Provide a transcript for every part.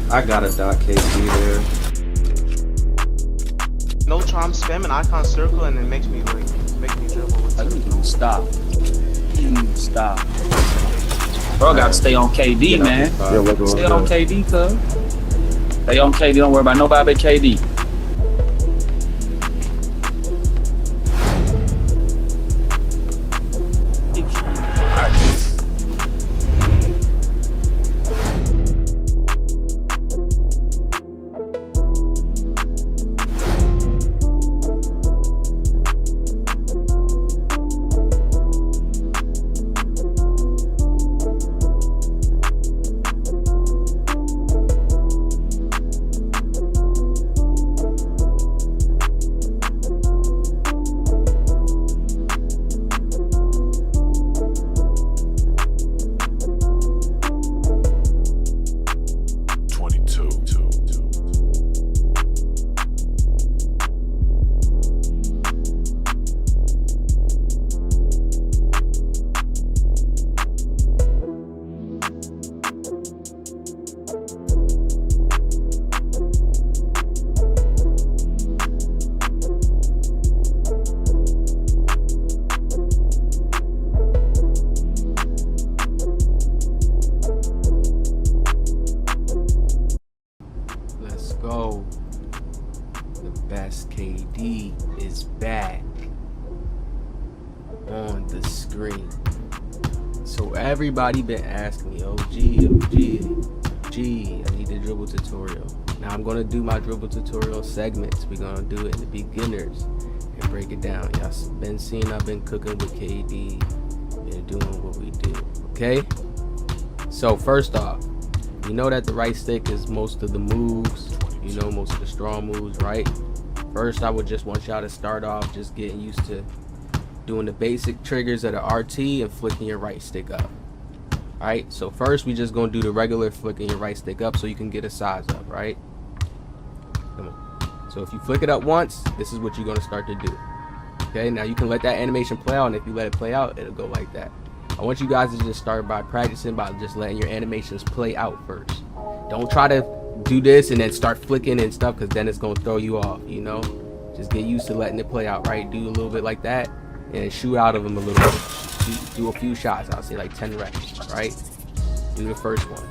I got a dot KD there. No try, I'm spamming icon circle and it makes me dribble with You stop. You stop. Bro, gotta stay on KD, man. Stay on KD, cuz. Stay on KD. Don't worry about nobody but KD. Go. The best KD is back on the screen. So everybody been asking me, G, I need a dribble tutorial. Now I'm gonna do my dribble tutorial segments. We're gonna do it in the beginners and break it down. Y'all been seeing I've been cooking with KD, been doing what we do. Okay. So first off, you know that the right stick is most of the moves. You know, most of the strong moves, right? First, I would just want y'all to start off just getting used to doing the basic triggers of the RT and flicking your right stick up. Alright, so first we just gonna do the regular flicking your right stick up so you can get a size up, right? Come on. So if you flick it up once, this is what you're gonna start to do. Okay, now you can let that animation play out, and if you let it play out, it'll go like that. I want you guys to just start by practicing by just letting your animations play out first. Don't try to do this and then start flicking and stuff, because then it's gonna throw you off, you know. Just get used to letting it play out, right? Do a little bit like that and shoot out of them a little bit. Do a few shots. I'll say like 10 reps, right? Do the first one.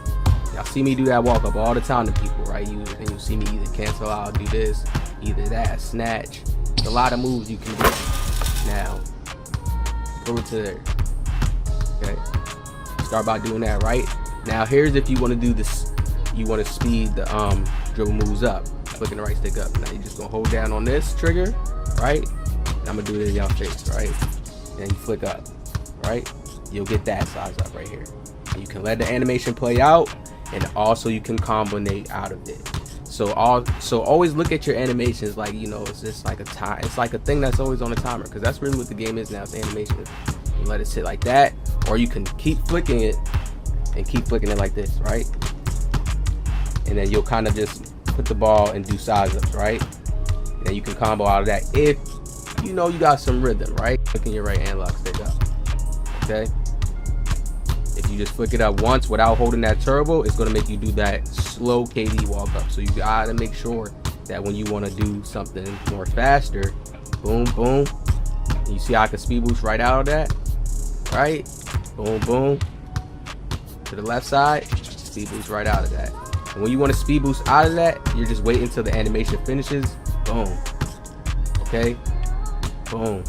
Y'all see me do that walk up all the time to people, right? You see me either cancel out, do this, either that, snatch. There's a lot of moves you can do. Now pull it to there. Okay, start by doing that, right? Now here's if you want to do this, you want to speed the dribble moves up, flicking the right stick up. Now you're just gonna hold down on this trigger, right? And I'm gonna do it in y'all face, right? Then you flick up, right? You'll get that size up right here. And you can let the animation play out, and also you can combinate out of it. So always look at your animations like, you know, it's just like a time. It's like a thing that's always on a timer, because that's really what the game is now. It's animation. You let it sit like that, or you can keep flicking it and keep flicking it like this, right? And then you'll kind of just put the ball and do size ups, right? And then you can combo out of that if you know you got some rhythm, right? Flicking your right analog stick up. Okay. If you just flick it up once without holding that turbo, it's gonna make you do that slow KD walk up. So you gotta make sure that when you want to do something more faster, boom, boom. And you see how I can speed boost right out of that, right? Boom, boom. To the left side, speed boost right out of that. And when you want to speed boost out of that, you're just waiting until the animation finishes. Boom. Okay. Boom.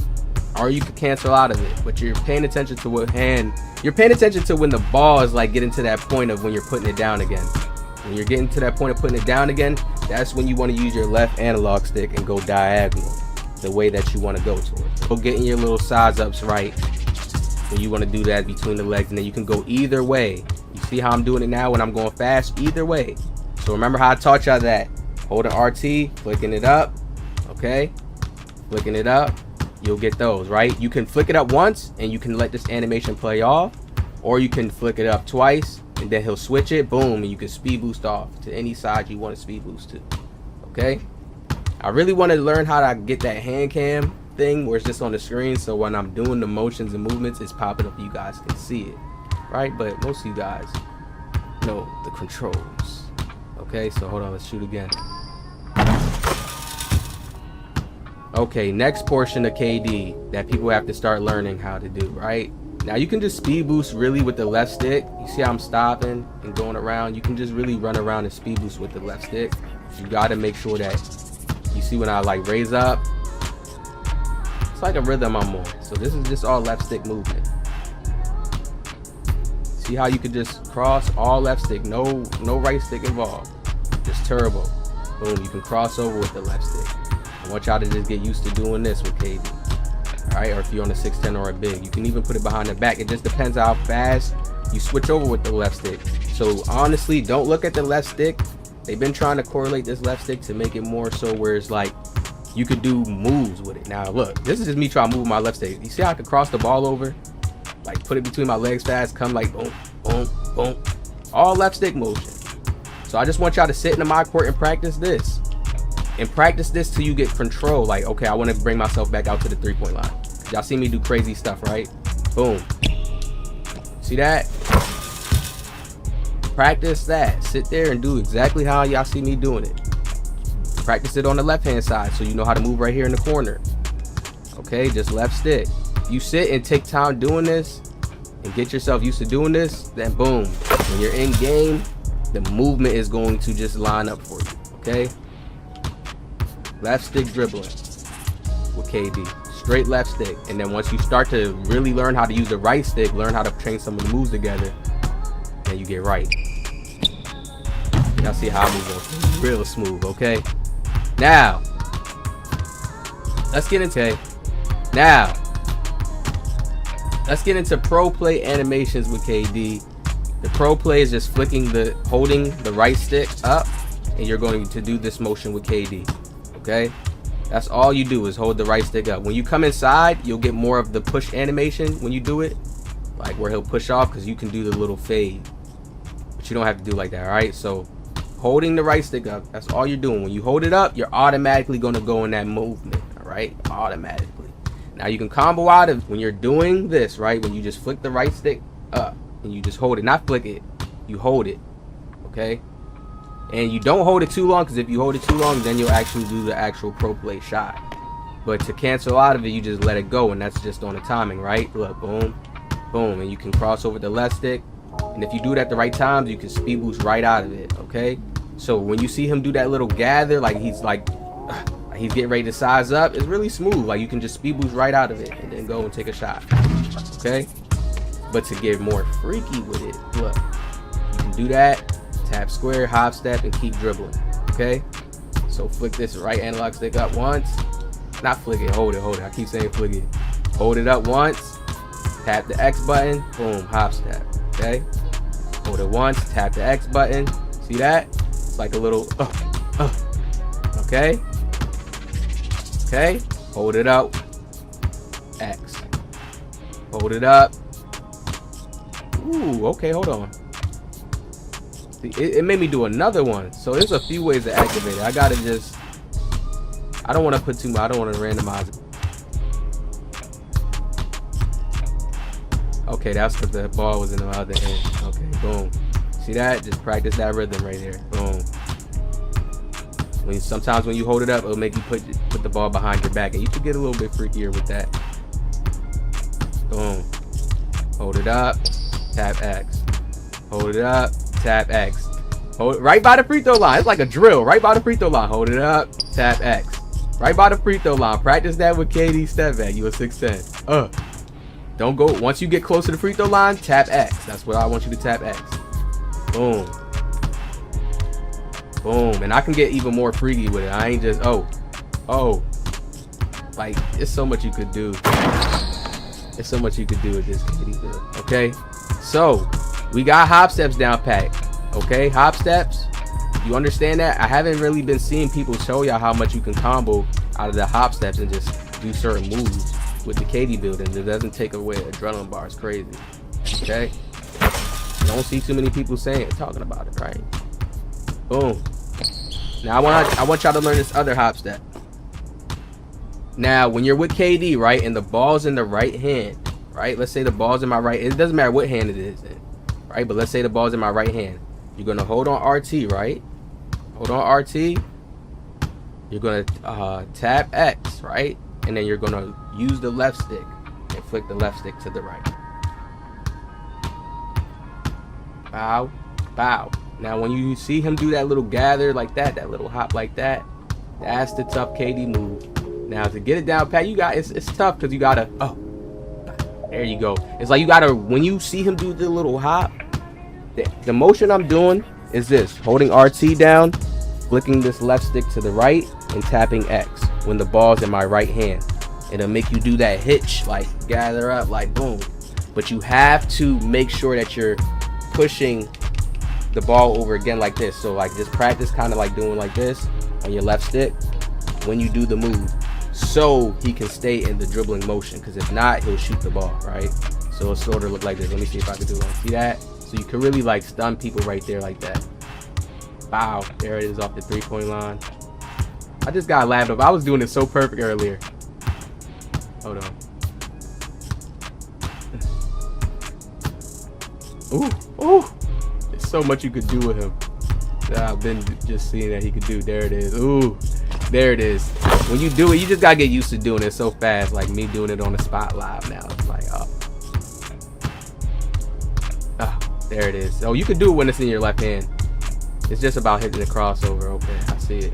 Or you can cancel out of it, but you're paying attention to what hand. You're paying attention to when the ball is like getting to that point of when you're putting it down again. When you're getting to that point of putting it down again, that's when you want to use your left analog stick and go diagonal, the way that you want to go towards. So getting your little size ups right. When you want to do that between the legs, and then you can go either way. You see how I'm doing it now when I'm going fast? Either way. So remember how I taught y'all that. Holding RT, flicking it up, okay? Flicking it up, you'll get those, right? You can flick it up once and you can let this animation play off, or you can flick it up twice and then he'll switch it, boom, and you can speed boost off to any side you want to speed boost to, okay? I really want to learn how to get that hand cam thing where it's just on the screen, so when I'm doing the motions and movements, it's popping up, you guys can see it, right? But most of you guys know the controls, Okay, so hold on, let's shoot again. Okay, next portion of KD that people have to start learning how to do, right? Now you can just speed boost really with the left stick. You see how I'm stopping and going around? You can just really run around and speed boost with the left stick. You gotta make sure that, you see when I like raise up, it's like a rhythm I'm on. So this is just all left stick movement. See how you could just cross all left stick, no right stick involved. Just turbo. Boom, you can cross over with the left stick. I want y'all to just get used to doing this with KD. Alright, or if you're on a 6'10 or a big, you can even put it behind the back. It just depends how fast you switch over with the left stick. So honestly, don't look at the left stick. They've been trying to correlate this left stick to make it more so where it's like you could do moves with it. Now look, this is just me trying to move my left stick. You see how I could cross the ball over? Like put it between my legs fast, come like boom, boom, boom. All left stick motion. So I just want y'all to sit in the my court and practice this. And practice this till you get control. Like, okay, I want to bring myself back out to the 3-point line. Y'all see me do crazy stuff, right? Boom. See that? Practice that. Sit there and do exactly how y'all see me doing it. Practice it on the left-hand side so you know how to move right here in the corner. Okay, just left stick. You sit and take time doing this and get yourself used to doing this, then boom. When you're in game, the movement is going to just line up for you, okay? Left stick dribbling with KD. Straight left stick. And then once you start to really learn how to use the right stick, learn how to train some of the moves together, then you get right. Y'all see how I move on. Real smooth, okay? Now, let's get into pro play animations with KD. The pro play is just holding the right stick up, and you're going to do this motion with KD. Okay, that's all you do is hold the right stick up. When you come inside, you'll get more of the push animation when you do it, like where he'll push off, because you can do the little fade, but you don't have to do like that. All right, so holding the right stick up, that's all you're doing. When you hold it up, you're automatically going to go in that movement. All right, automatically. Now you can combo out of when you're doing this, right? When you just flick the right stick up and you just hold it, not flick it, you hold it. Okay, and you don't hold it too long, because if you hold it too long, then you'll actually do the actual pro play shot. But to cancel out of it, you just let it go, and that's just on the timing, right? Look, boom, boom, and you can cross over the left stick, and if you do it at the right times, you can speed boost right out of it. Okay, so when you see him do that little gather, like he's getting ready to size up, it's really smooth. Like you can just speed boost right out of it and then go and take a shot. Okay, but to get more freaky with it, look, you can do that. Tap square, hop step, and keep dribbling. Okay, so flick this right analog stick up once, not flick it, hold it. I keep saying flick it. Hold it up once, tap the X button, boom, hop step. Okay, hold it once, tap the X button. See that? It's like a little okay, hold it up, X, hold it up. Ooh, okay, hold on. It made me do another one. So there's a few ways to activate it. I don't want to put too much. I don't want to randomize it. Okay, that's because the ball was in the other end. Okay, boom. See that? Just practice that rhythm right there. Boom. Sometimes when you hold it up, it'll make you put the ball behind your back, and you can get a little bit freakier with that. Boom. Hold it up. Tap X. Hold it up. Tap X. Hold it right by the free throw line. It's like a drill. Right by the free throw line. Hold it up. Tap X. Right by the free throw line. Practice that with KD step back. You a 6'10. Don't go. Once you get close to the free throw line, tap X. That's what I want you to tap X. Boom. Boom. And I can get even more freaky with it. I ain't just like, it's so much you could do. There's so much you could do with this KD build. Okay, so we got hop steps down pat. Okay, hop steps, you understand that? I haven't really been seeing people show y'all how much you can combo out of the hop steps and just do certain moves with the KD build, and it doesn't take away adrenaline bar. It's crazy. Okay, you don't see too many people talking about it, right? Boom. Now I want y'all to learn this other hop step. Now when you're with KD, right, and the ball's in the right hand, right, let's say the ball's in my right, it doesn't matter what hand it is in, right, but let's say the ball's in my right hand. You're gonna hold on RT, right, hold on RT. You're gonna tap X, right? And then you're gonna use the left stick and flick the left stick to the right. Bow, bow. Now when you see him do that little gather like that little hop like that, that's the tough KD move. Now to get it down pat, it's tough because you gotta, oh, there you go. It's like you gotta, when you see him do the little hop, the motion I'm doing is this, holding RT down, flicking this left stick to the right, and tapping X when the ball's in my right hand. It'll make you do that hitch, like gather up, like boom. But you have to make sure that you're pushing the ball over again like this. So like just practice kind of like doing like this on your left stick when you do the move, so he can stay in the dribbling motion, because if not, he'll shoot the ball, right? So it'll sort of look like this. Let me see if I can do it. See that? So you can really like stun people right there like that. Wow, there it is off the 3-point line. I just got laughed up. I was doing it so perfect earlier. Hold on. Ooh, ooh. There's so much you could do with him that I've been just seeing that he could do. There it is. Ooh, there it is. When you do it, you just gotta get used to doing it so fast. Like me doing it on the spot live now. It's like, oh. Ah, there it is. Oh, you can do it when it's in your left hand. It's just about hitting the crossover. Okay, I see it.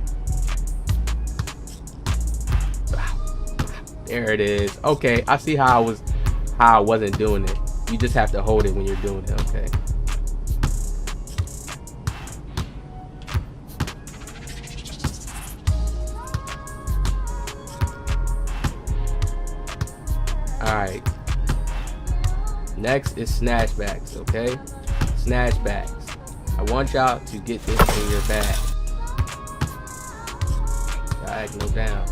There it is. Okay, I see how I wasn't doing it. You just have to hold it when you're doing it. Okay. All right. Next is snatchbacks. Okay, snatchbacks. I want y'all to get this in your bag. Diagonal down.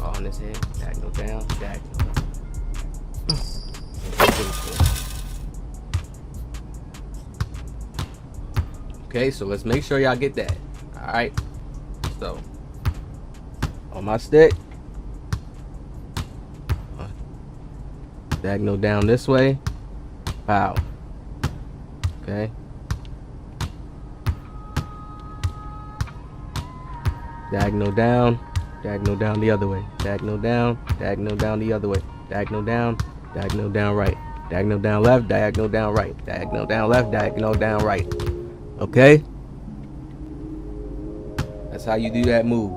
All in this hand. Diagonal down. Diagonal. Okay, so let's make sure y'all get that. All right, so on my stick, diagonal down this way, pow. Okay, diagonal down the other way, diagonal down the other way, diagonal down right, diagonal down left, diagonal down right, diagonal down left, diagonal down right. Okay, that's how you do that move.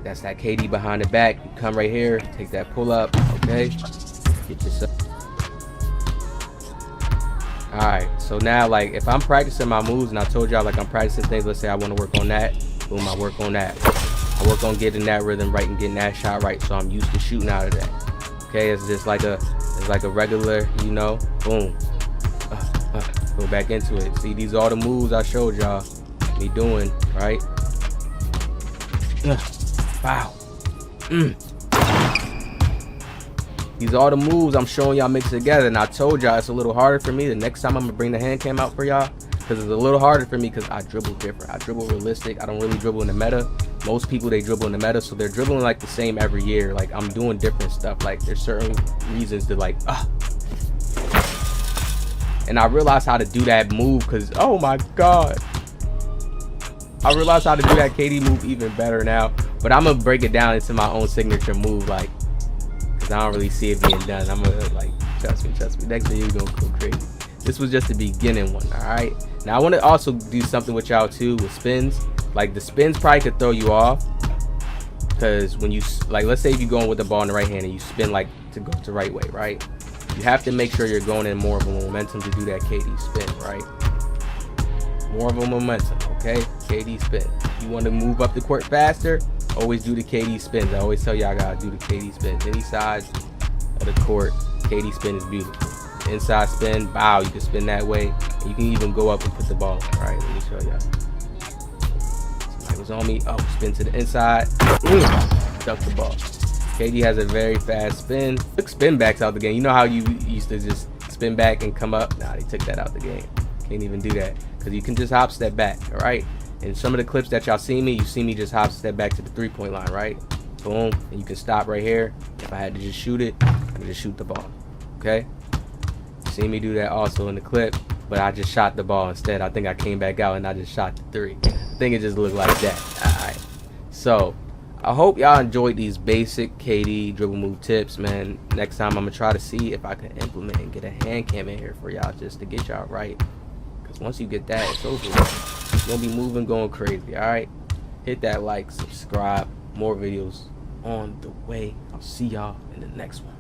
That's that KD behind the back. You come right here, take that pull up. Okay, get yourself. All right, so now like if I'm practicing my moves, and I told y'all like I'm practicing things, let's say I want to work on that, boom, I work on that. I work on getting that rhythm right and getting that shot right, so I'm used to shooting out of that. Okay, it's just like a regular, you know, boom. Go back into it. See, these are all the moves I showed y'all me doing, right? Wow. These are all the moves I'm showing y'all mixed together, and I told y'all it's a little harder for me. The next time I'm gonna bring the hand cam out for y'all, because it's a little harder for me because I dribble different. I dribble realistic. I don't really dribble in the meta. Most people, they dribble in the meta, so they're dribbling like the same every year. Like I'm doing different stuff. Like there's certain reasons to like and I realized how to do that move because, oh my God, I realized how to do that KD move even better now. But I'm gonna break it down into my own signature move, like, because I don't really see it being done. I'm gonna like, trust me. Next thing you're gonna go crazy. This was just the beginning one, all right? Now I want to also do something with y'all too with spins. Like the spins probably could throw you off, because when you like, let's say if you're going with the ball in the right hand and you spin like to go the right way, right? You have to make sure you're going in more of a momentum to do that KD spin, right? More of a momentum, okay? KD spin. You want to move up the court faster? Always do the KD spins. I always tell y'all I gotta do the KD spins. Any side of the court, KD spin is beautiful. Inside spin, bow, you can spin that way. And you can even go up and put the ball. All right, let me show y'all. Somebody was on me. Oh, spin to the inside. Duck the ball. KD has a very fast spin. Took spin backs out the game. You know how you used to just spin back and come up? Nah, they took that out the game. Can't even do that because you can just hop step back. All right. In some of the clips that y'all see me, you see me just hop step back to the 3-point line, right? Boom, and you can stop right here. If I had to just shoot it, I can just shoot the ball, okay? You see me do that also in the clip, but I just shot the ball instead. I think I came back out and I just shot the 3. I think it just looked like that. Alright, so I hope y'all enjoyed these basic KD dribble move tips, man. Next time I'm gonna try to see if I can implement and get a hand cam in here for y'all just to get y'all right. Because once you get that, it's over. You're gonna be moving, going crazy. Alright, hit that like, subscribe, more videos on the way. I'll see y'all in the next one.